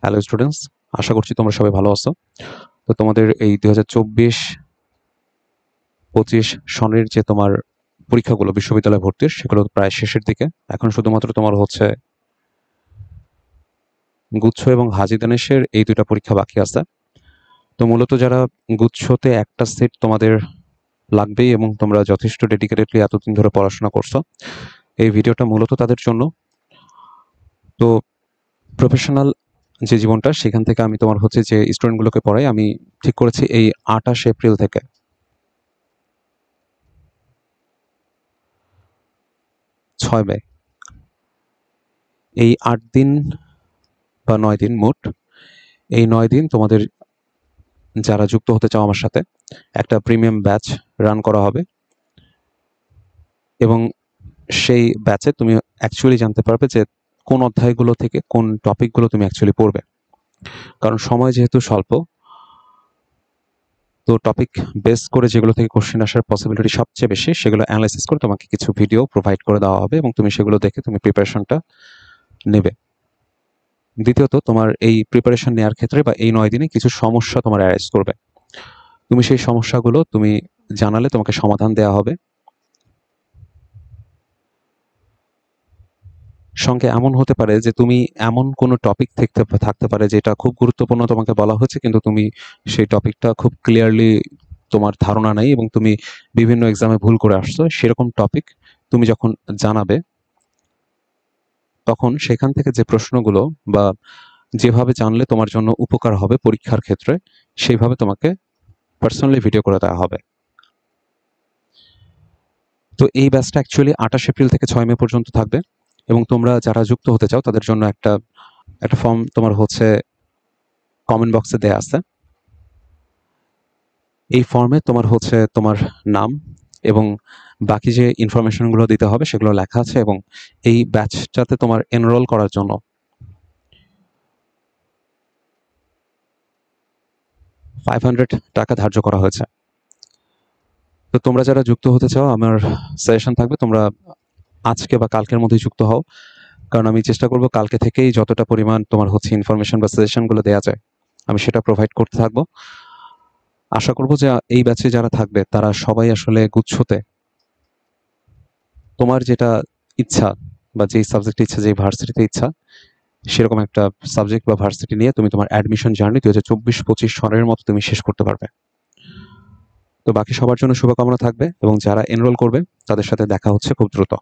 Hello students, আশা করছি তোমরা সবাই ভালো আছো। তো তোমাদের এই 2024-25 সনের যে তোমার পরীক্ষাগুলো বিশ্ববিদ্যালয়ে ভর্তির, সেগুলো প্রায় শেষের দিকে। এখন শুধুমাত্র তোমার হচ্ছে গুচ্ছ এবং হাজী দানেশের এই দুইটা পরীক্ষা বাকি আছে। তো মূলত যারা গুচ্ছতে একটা সেট তোমাদের লাগবেই এবং তোমরা যথেষ্ট ডেডিকেটেডলি এতদিন ধরে পড়াশোনা করছো, এই ভিডিওটা মূলত তাদের জন্য। তো প্রফেশনাল যে জীবনটা, সেখান থেকে আমি তোমার হচ্ছে যে স্টুডেন্টগুলোকে পড়াই, আমি ঠিক করেছি এই 28 এপ্রিল থেকে 6 মে, এই 8 দিন বা 9 দিন মোট, এই 9 দিন তোমাদের যারা যুক্ত হতে চাও আমার সাথে, একটা প্রিমিয়াম ব্যাচ রান করা হবে এবং সেই ব্যাচে তুমি অ্যাকচুয়ালি জানতে পারবে যে কোন অধ্যায়গুলো থেকে কোন টপিকগুলো তুমি অ্যাকচুয়ালি পড়বে। কারণ সময় যেহেতু স্বল্প, তো টপিক বেস করে যেগুলো থেকে কোশ্চেন আসার পসিবিলিটি সবচেয়ে বেশি, সেগুলো অ্যানালাইসিস করে তোমাকে কিছু ভিডিও প্রোভাইড করে দেওয়া হবে এবং তুমি সেগুলো দেখে তুমি প্রিপারেশনটা নেবে। দ্বিতীয়ত, তোমার এই প্রিপারেশন নেওয়ার ক্ষেত্রে বা এই 9 দিনে কিছু সমস্যা তোমার অ্যারাইজ করবে। তুমি সেই সমস্যাগুলো তুমি জানালে তোমাকে সমাধান দেওয়া হবে। সঙ্গে এমন হতে পারে যে তুমি এমন কোনো টপিক থাকতে পারে যেটা খুব গুরুত্বপূর্ণ তোমাকে বলা হচ্ছে, কিন্তু তুমি সেই টপিকটা খুব ক্লিয়ারলি তোমার ধারণা নেই এবং তুমি বিভিন্ন এক্সামে ভুল করে আসছো। সেরকম টপিক তুমি যখন জানাবে, তখন সেখান থেকে যে প্রশ্নগুলো বা যেভাবে জানলে তোমার জন্য উপকার হবে পরীক্ষার ক্ষেত্রে, সেইভাবে তোমাকে পার্সোনালি ভিডিও করে দেওয়া হবে। তো এই ব্যাচটা অ্যাকচুয়ালি 28 এপ্রিল থেকে 6 মে পর্যন্ত থাকবে এবং তোমরা যারা যুক্ত হতে চাও তাদের জন্য একটা ফর্ম তোমার হচ্ছে কমেন্ট বক্সে দেয়া আছে। এই ফর্মে তোমার হচ্ছে তোমার নাম এবং বাকি যে ইনফরমেশনগুলো দিতে হবে সেগুলো লেখা আছে এবং এই ব্যাচটাতে তোমার এনরোল করার জন্য 500 টাকা ধার্য করা হয়েছে। তো তোমরা যারা যুক্ত হতে চাও, আমার সাজেশন থাকবে তোমরা আজকে বা কালকের মধ্যেই যুক্ত হও, কারণ আমি চেষ্টা করব কালকে থেকেই যতটা পরিমাণ তোমার হচ্ছে ইনফরমেশন বা সাজেশনগুলো দেওয়া যায় আমি সেটা প্রোভাইড করতে থাকবো। আশা করব যে এই ব্যাচে যারা থাকবে তারা সবাই আসলে গুচ্ছতে তোমার যেটা ইচ্ছা বা যেই সাবজেক্টে ইচ্ছা, যেই ভার্সিটিতে ইচ্ছা, সেরকম একটা সাবজেক্ট বা ভার্সিটি নিয়ে তুমি তোমার অ্যাডমিশন জার্নি 2024-25 সনের মতো তুমি শেষ করতে পারবে। তো বাকি সবার জন্য শুভকামনা থাকবে এবং যারা এনরোল করবে তাদের সাথে দেখা হচ্ছে খুব দ্রুত।